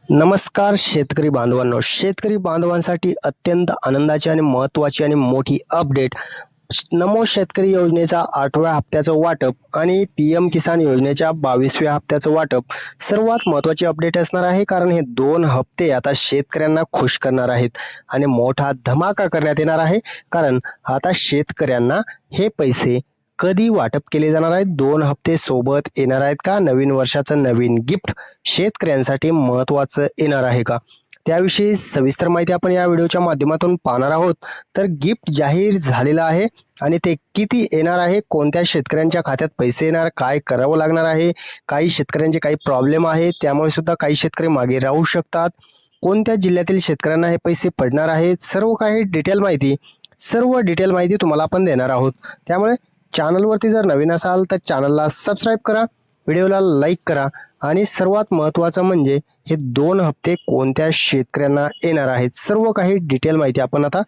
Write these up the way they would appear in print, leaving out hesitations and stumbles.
नमस्कार शेतकरी बांधवांनो, शेतकरी बांधवांसाठी अत्यंत आनंदाची आणि महत्त्वाची आणि मोठी अपडेट. नमो शेतकरी योजनेचा 8व्या हप्त्याचं वाटप आणि PM किसान योजनेच्या 22व्या हप्त्याचं वाटप सर्वात महत्त्वाची अपडेट असणार आहे. कारण हे 2 हप्ते आता शेतकऱ्यांना खुश करणार आहेत आणि मोठा धमाका करण्यात येणार आहे. कारण आता शेतकऱ्यांना हे पैसे कधी वाटप केले जाणार आहेत, 2 हप्ते सोबत येणार आहेत का, नवीन वर्षाचं नवीन गिफ्ट शेतकऱ्यांसाठी महत्त्वाचं येणार आहे का, त्याविषयी सविस्तर माहिती आपण या व्हिडिओच्या माध्यमातून पाहणार आहोत. तर गिफ्ट जाहीर झालेलं आहे आणि ते किती येणार आहे, कोणत्या शेतकऱ्यांच्या खात्यात पैसे येणार, काय करावं लागणार आहे, काही शेतकऱ्यांचे काही प्रॉब्लेम आहे त्यामुळे सुद्धा काही शेतकरी मागे राहू शकतात, कोणत्या जिल्ह्यातील शेतकऱ्यांना हे पैसे पडणार आहेत, सर्व काही सर्व डिटेल माहिती तुम्हाला आपण देणार आहोत. त्यामुळे चॅनलवरती जर नवीन असाल तर चॅनलला सबस्क्राईब करा, व्हिडिओला लाईक करा आणि सर्वात महत्त्वाचं म्हणजे हे 2 हप्ते कोणत्या शेतकऱ्यांना येणार आहेत, सर्व काही डिटेल माहिती आपण आता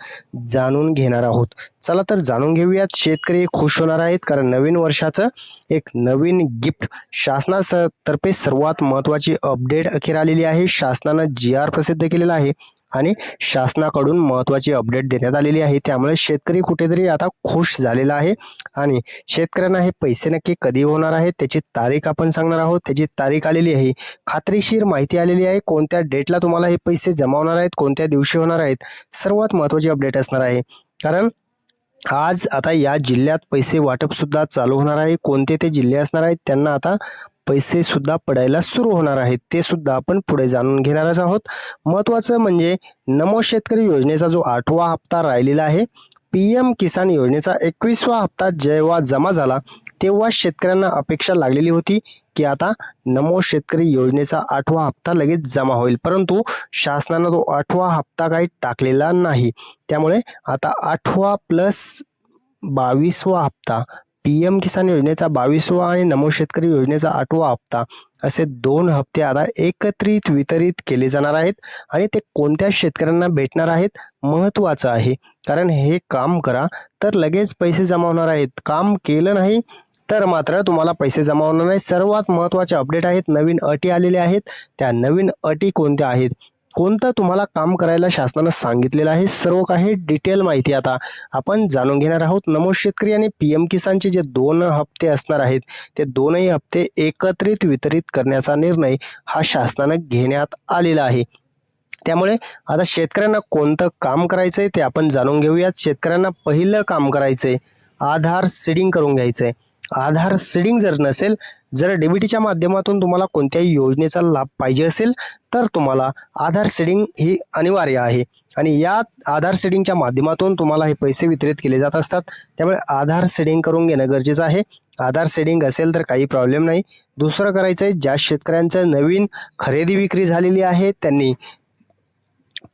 जाणून घेणार आहोत. चला तर जाणून घेऊयात. शेतकरी खुश होणार आहेत कारण नवीन वर्षाचं एक नवीन गिफ्ट शासनातर्फे सर्वात महत्त्वाची अपडेट अखेर आलेली आहे. शासनानं GR प्रसिद्ध केलेला आहे आणि शासनाकडून महत्त्वाची अपडेट देण्यात आलेली आहे. त्यामुळे शेतकरी कुठेतरी आता खुश झालेला आहे आणि शेतकऱ्यांना हे पैसे नक्की कधी होणार आहेत त्याची तारीख आपण सांगणार आहोत. त्याची तारीख आलेली आहे, खात्रीशीर माहिती आलेली आहे, कोणत्या डेटला तुम्हाला हे पैसे जमा होणार आहेत, कोणत्या दिवशी होणार आहेत, सर्वात महत्त्वाची अपडेट असणार आहे. कारण आज आता या जिल्ह्यात पैसे वाटप सुद्धा चालू होणार आहे. कोणते ते जिल्हे असणार आहेत त्यांना आता पैसे सुद्धा पडायला सुरू होणार आहेत, ते सुद्धा आपण पुढे जाणून घेणारच आहोत. महत्त्वाचं म्हणजे नमो शेतकरी योजनेचा जो 8वा हप्ता राहिलेला आहे, PM किसान योजनेचा 21वा हप्ता जेव्हा जमा झाला तेव्हा शेतकऱ्यांना अपेक्षा लागलेली होती की आता नमो शेतकरी योजनेचा 8वा हप्ता लगेच जमा होईल, परंतु शासनानं तो 8वा हप्ता काही टाकलेला नाही. त्यामुळे आता 8वा प्लस 22वा हप्ता, PM किसान योजनेचा 22वा आणि नमो शेतकरी योजनेचा 8वा हप्ता असे 2 हप्ते आता एकत्रित वितरित केले जाणार आहेत. आणि ते कोणत्या शेतकऱ्यांना भेटणार आहेत महत्त्वाचं आहे, कारण हे काम करा तर लगेच पैसे जमा होणार आहेत, काम केलं नाही तर मात्र तुम्हाला पैसे जमा होणार नाही. सर्वात महत्त्वाचे अपडेट आहेत, नवीन अटी आलेल्या आहेत. त्या नवीन अटी कोणत्या आहेत, कोणतं तुम्हाला काम करायला शासनानं सांगितलेलं आहे, सर्व काही डिटेल माहिती आता आपण जाणून घेणार आहोत. नमो शेतकरी आणि PM किसानचे जे 2 हप्ते असणार आहेत ते 2ही हप्ते एकत्रित वितरित करण्याचा निर्णय हा शासनानं घेण्यात आलेला आहे. त्यामुळे आता शेतकऱ्यांना कोणतं काम करायचंय ते आपण जाणून घेऊयात. शेतकऱ्यांना पहिलं काम करायचंय, आधार सीडिंग करून घ्यायचंय. आधार सीडिंग जर नसेल, जर DBTच्या माध्यमातून तुम्हाला कोणत्याही योजनेचा लाभ पाहिजे असेल तर तुम्हाला आधार सीडिंग ही अनिवार्य आहे आणि या आधार सीडिंगच्या माध्यमातून तुम्हाला हे पैसे वितरित केले जात असतात. त्यामुळे आधार सीडिंग करून घेणं गरजेचं आहे. आधार सीडिंग असेल तर काही प्रॉब्लेम नाही. दुसरं करायचं आहे, ज्या शेतकऱ्यांचं नवीन खरेदी विक्री झालेली आहे त्यांनी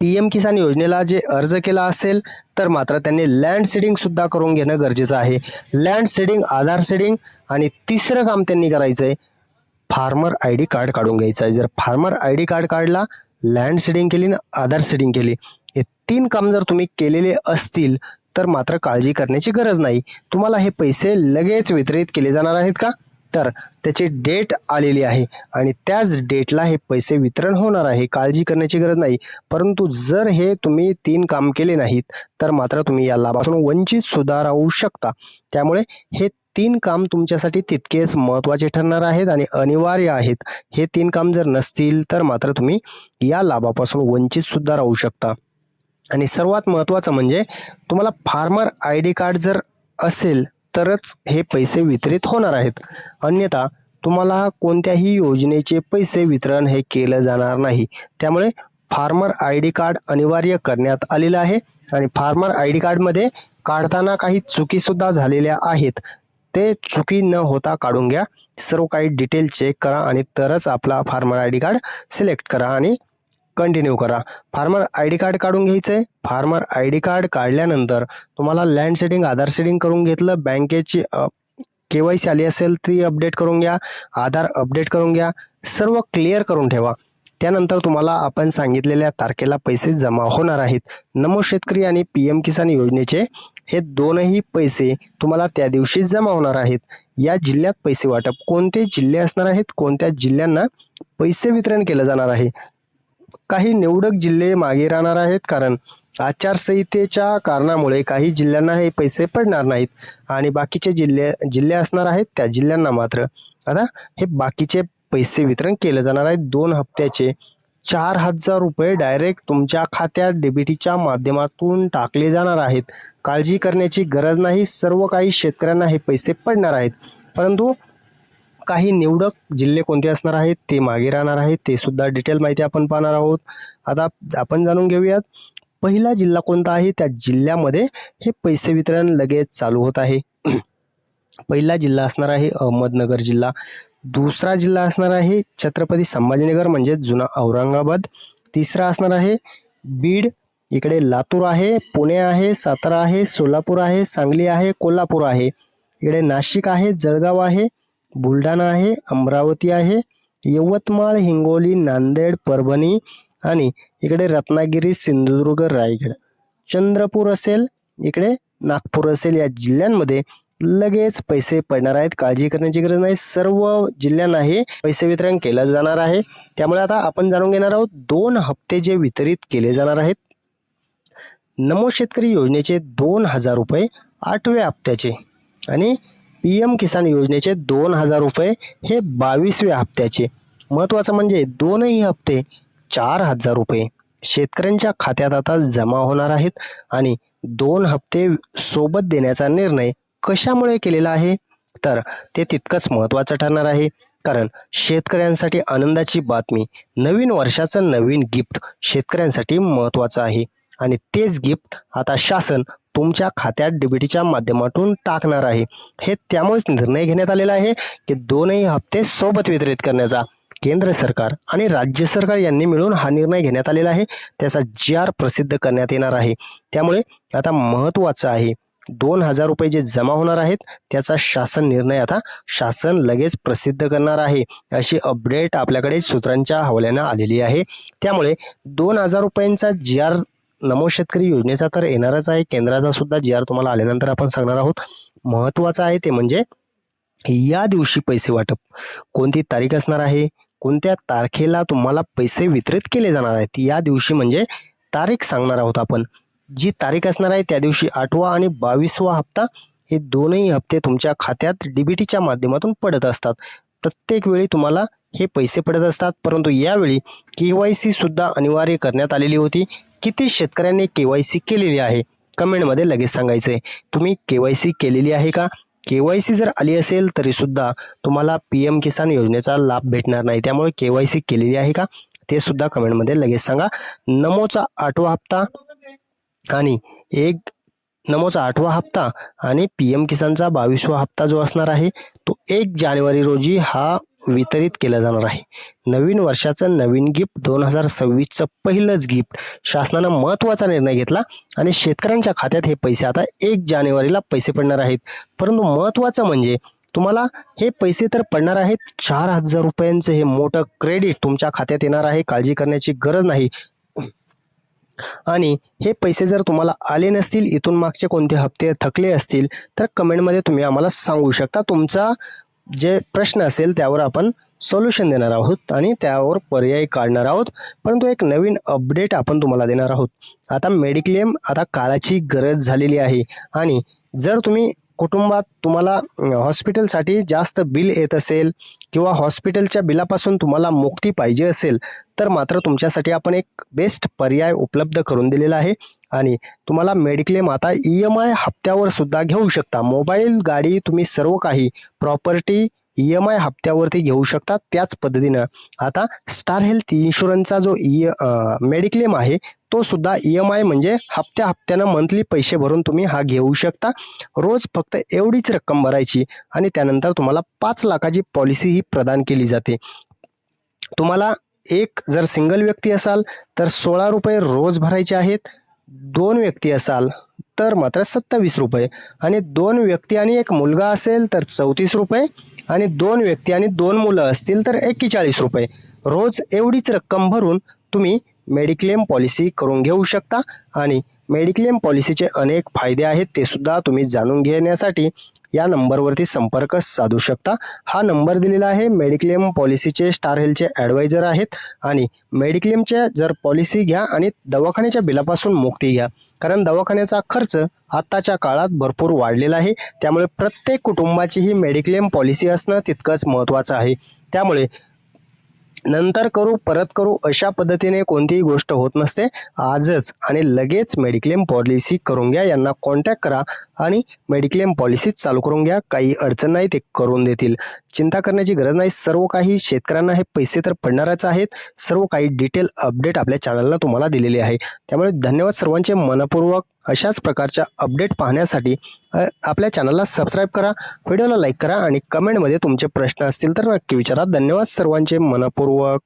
PM किसान योजनेला जे अर्ज केला असेल तर मात्र त्यांनी लँड सीडिंग सुद्धा करून घेणं गरजेचं आहे. लँड सीडिंग, आधार सीडिंग आणि तिसरं काम त्यांनी करायचं आहे, फार्मर ID कार्ड काढून घ्यायचं आहे. जर फार्मर ID कार्ड काढला, लँड सीडिंग केली ना आधार सीडिंग केली, हे 3 काम जर तुम्ही केलेले असतील तर मात्र काळजी करण्याची गरज नाही. तुम्हाला हे पैसे लगेच वितरित केले जाणार आहेत का, तर त्याची डेट आलेली आहे आणि त्याच डेटला हे पैसे वितरण होणार आहे, काळजी करण्याची गरज नाही. परंतु जर हे तुम्ही 3 काम केले नाहीत तर मात्र तुम्ही या लाभापासून वंचित सुद्धा राहू शकता. त्यामुळे हे 3 काम तुमच्यासाठी तितकेच महत्त्वाचे ठरणार आहेत आणि अनिवार्य आहेत. हे 3 काम जर नसतील तर मात्र तुम्ही या लाभापासून वंचित सुद्धा राहू शकता. आणि सर्वात महत्त्वाचं म्हणजे तुम्हाला फार्मर ID कार्ड जर असेल तरच हे पैसे वितरित होणार आहेत, अन्यथा तुम्हाला कोणत्याही योजनेचे पैसे वितरण हे केलं जाणार नाही. त्यामुळे फार्मर ID कार्ड अनिवार्य करण्यात आलेलं आहे आणि फार्मर ID कार्डमध्ये काढताना काही चुकीसुद्धा झालेल्या आहेत, ते चुकी न होता काढून घ्या. सर्व काही डिटेल चेक करा आणि तरच आपला फार्मर ID कार्ड सिलेक्ट करा आणि कंटिन्यू करा. फार्मर ID कार्ड काढून घ्यायचंय. फार्मर ID कार्ड काढल्यानंतर तुम्हाला लँड सीडिंग, आधार सीडिंग करून घेतलं, बँकेची KYC आली असेल ती अपडेट करून घ्या, आधार अपडेट करून घ्या, सर्व क्लिअर करून ठेवा. त्यानंतर तुम्हाला आपण सांगितलेल्या तारखेला पैसे जमा होणार आहेत. नमो शेतकरी आणि PM किसान योजनेचे हे 2ही पैसे तुम्हाला त्या दिवशी जमा होणार आहेत. या जिल्ह्यात पैसे वाटप कोणते जिल्हे असणार आहेत, कोणत्या जिल्ह्यांना पैसे वितरण केलं जाणार आहे, काही निवडक जिल्हे मागे राहणार आहेत, कारण आचारसंहितेच्या कारणामुळे काही जिल्ह्यांना हे पैसे पडणार नाहीत आणि बाकीचे जिल्हे जिल्हे असणार आहेत त्या जिल्ह्यांना मात्र आता हे बाकीचे पैसे वितरण केलं जाणार आहे. 2 हप्त्याचे 4,000 रुपये डायरेक्ट तुमच्या खात्यात डीबीटीच्या माध्यमातून टाकले जाणार आहेत. काळजी करण्याची गरज नाही, सर्व काही शेतकऱ्यांना हे पैसे पडणार आहेत. परंतु काही निवडक जिल्हे कोणते असणार आहेत ते मागे राहणार आहेत, ते सुद्धा डिटेल माहिती आपण पाहणार आहोत. आता आपण जाणून घेऊयात पहिला जिल्हा कोणता आहे, त्या जिल्ह्यामध्ये हे पैसे वितरण लगेच चालू होत आहे. पहिला जिल्हा असणार आहे अहमदनगर जिल्हा. दुसरा जिल्हा असणार आहे छत्रपती संभाजीनगर म्हणजे जुना औरंगाबाद. तिसरा असणार आहे बीड, इकडे लातूर आहे, पुणे आहे, सातारा आहे, सोलापूर आहे, सांगली आहे, कोल्हापूर आहे, इकडे नाशिक आहे, जळगाव आहे, बुलढाणा आहे, अमरावती आहे, यवतमाळ, हिंगोली, नांदेड, परभणी आणि इकडे रत्नागिरी, सिंधुदुर्ग, रायगड, चंद्रपूर असेल, इकडे नागपूर असेल. या जिल्ह्यांमध्ये लगेच पैसे पडणार आहेत, काळजी करण्याची गरज नाही. सर्व जिल्ह्यांना हे पैसे वितरण केलं जाणार आहे. त्यामुळे आता आपण जाणून घेणार आहोत 2 हप्ते जे वितरित केले जाणार आहेत. नमो शेतकरी योजनेचे 2,000 रुपये 8व्या हप्त्याचे आणि PM किसान योजनेचे 2,000 रुपये हे 22व्या हप्त्याचे. महत्त्वाचं म्हणजे दोनही हप्ते 4,000 रुपये शेतकऱ्यांच्या खात्यात आता जमा होणार आहेत आणि 2 हप्ते सोबत देण्याचा निर्णय कशामुळे केलेला आहे, तर ते तितकंच महत्त्वाचं ठरणार आहे. कारण शेतकऱ्यांसाठी आनंदाची बातमी, नवीन वर्षाचं नवीन गिफ्ट शेतकऱ्यांसाठी महत्त्वाचं आहे आणि तेच गिफ्ट आता शासन तुमच्या खात्यात डीबीटीच्या माध्यमातून टाकणार आहे. हे त्यामुळेच निर्णय घेण्यात आलेला आहे की दोनही हप्ते सोबत वितरित करण्याचा. केंद्र सरकार आणि राज्य सरकार यांनी मिळून हा निर्णय घेण्यात आलेला आहे. त्याचा GR प्रसिद्ध करण्यात येणार आहे. त्यामुळे आता महत्त्वाचं आहे 2,000 रुपये जे जमा होणार आहेत त्याचा शासन निर्णय आता शासन लगेच प्रसिद्ध करणार आहे, अशी अपडेट आपल्याकडे सूत्रांच्या हवाल्यानं आलेली आहे. त्यामुळे 2,000 रुपयांचा GR नमो शेतकरी योजनेचा तर येणारच आहे. केंद्राचा सुद्धा GR तुम्हाला आल्यानंतर आपण सांगणार आहोत. महत्त्वाचं आहे ते म्हणजे या दिवशी पैसे वाटप, कोणती तारीख असणार आहे, कोणत्या तारखेला तुम्हाला पैसे वितरित केले जाणार आहेत, या दिवशी म्हणजे तारीख सांगणार आहोत आपण. जी तारीख असणार आहे त्या दिवशी 8वा आणि 22वा हप्ता हे दोनही हप्ते तुमच्या खात्यात डीबीटीच्या माध्यमातून पडत असतात. प्रत्येक वेळी तुम्हाला हे पैसे पडत असतात, परंतु यावेळी KYC सुद्धा अनिवार्य करण्यात आलेली होती. किती शेतकऱ्यांनी KYC केलेली आहे कमेंटमध्ये लगेच सांगायचं आहे. तुम्ही KYC केलेली आहे का? KYC जर आली असेल तरी सुद्धा तुम्हाला PM किसान योजनेचा लाभ भेटणार नाही. त्यामुळे KYC केलेली आहे का ते सुद्धा कमेंटमध्ये लगेच सांगा. नमोचा 8वा हप्ता आणि नमोचा 8वा हप्ता आणि PM किसानचा 22वा हप्ता जो असणार आहे तो 1 जानेवारी रोजी हा वितरित केला जाणार आहे. नवीन वर्षाचं नवीन गिफ्ट 2026चं पहिलंच गिफ्ट शासनानं महत्त्वाचा निर्णय घेतला आणि शेतकऱ्यांच्या खात्यात हे पैसे आता 1 जानेवारीला पैसे पडणार आहेत. परंतु महत्त्वाचं म्हणजे तुम्हाला हे पैसे तर पडणार आहेत, 4,000 रुपयांचं हे मोठं क्रेडिट तुमच्या खात्यात येणार आहे. काळजी करण्याची गरज नाही. आणि हे पैसे जर तुम्हाला आले नसतील, इथून मागचे कोणते हप्ते थकले असतील तर कमेंटमध्ये तुम्ही आम्हाला सांगू शकता. तुमचा जे प्रश्न असेल त्यावर आपण सोल्युशन देणार आहोत आणि त्यावर पर्याय काढणार आहोत. परंतु एक नवीन अपडेट आपण तुम्हाला देणार आहोत. आता मेडिक्लेम आता काळाची गरज झालेली आहे आणि जर तुम्ही कुटुंबात तुम्हाला हॉस्पिटलसाठी जास्त बिल येत असेल किंवा हॉस्पिटलच्या बिलापासून तुम्हाला मुक्ती पाहिजे असेल तर मात्र तुमच्यासाठी आपण एक बेस्ट पर्याय उपलब्ध करून दिलेला आहे आणि तुम्हाला मेडिक्लेम आता EMI हप्त्यावर सुद्धा घेऊ शकता. मोबाईल, गाडी, तुम्ही सर्व काही प्रॉपर्टी EMI हप्त्यावरती घेऊ शकता. त्याच पद्धतीनं आता स्टार हेल्थ इन्शुरन्सचा जो मेडिक्लेम आहे तो सुद्धा EMI म्हणजे हप्त्यानं मंथली पैसे भरून तुम्ही हा घेऊ शकता. रोज फक्त एवढीच रक्कम भरायची आणि त्यानंतर तुम्हाला 5 लाखाची पॉलिसी ही प्रदान केली जाते. तुम्हाला जर सिंगल व्यक्ती असाल तर 16 रुपये रोज भरायचे आहेत. 2 व्यक्ती असाल तर मात्र 27 रुपये आणि 2 व्यक्ती आणि 1 मुलगा असेल तर 34 रुपये आणि 2 व्यक्ती आणि 2 मुलं असतील तर 41 रुपये. रोज एवढीच रक्कम भरून तुम्ही मेडिक्लेम पॉलिसी करून घेऊ शकता आणि मेडिक्लेम पॉलिसीचे अनेक फायदे आहेत ते सुद्धा तुम्ही जाणून घेण्यासाठी या नंबरवरती संपर्क साधू शकता. हा नंबर दिलेला आहे. मेडिक्लेम पॉलिसीचे स्टार हेल्थचे ॲडवायझर आहेत आणि मेडिक्लेमच्या जर पॉलिसी घ्या आणि दवाखान्याच्या बिलापासून मुक्ती घ्या, कारण दवाखान्याचा खर्च आत्ताच्या काळात भरपूर वाढलेला आहे. त्यामुळे प्रत्येक कुटुंबाची ही मेडिक्लेम पॉलिसी असणं तितकंच महत्त्वाचं आहे. त्यामुळे नंतर करू परत करू अशा पद्धतीने कोणतीही गोष्ट होत नसते. आजच आणि लगेच मेडिक्लेम पॉलिसी करून घ्या. यांना कॉन्टॅक्ट करा आणि मेडिक्लेम पॉलिसी चालू करून घ्या. काही अडचण नाही, ते करून देतील. चिंता करण्याची गरज नाही. सर्व काही शेतकऱ्यांना हे पैसे तर पडणारच आहेत. सर्व काही डिटेल अपडेट आपल्या चॅनलला तुम्हाला दिलेली आहे. त्यामुळे धन्यवाद सर्वांचे मनपूर्वक. अशाच प्रकारच्या अपडेट पाहण्यासाठी आपल्या चॅनलला सबस्क्राईब करा, व्हिडिओला लाईक करा आणि कमेंटमध्ये तुमचे प्रश्न असतील तर नक्की विचारा. धन्यवाद सर्वांचे मनपूर्वक.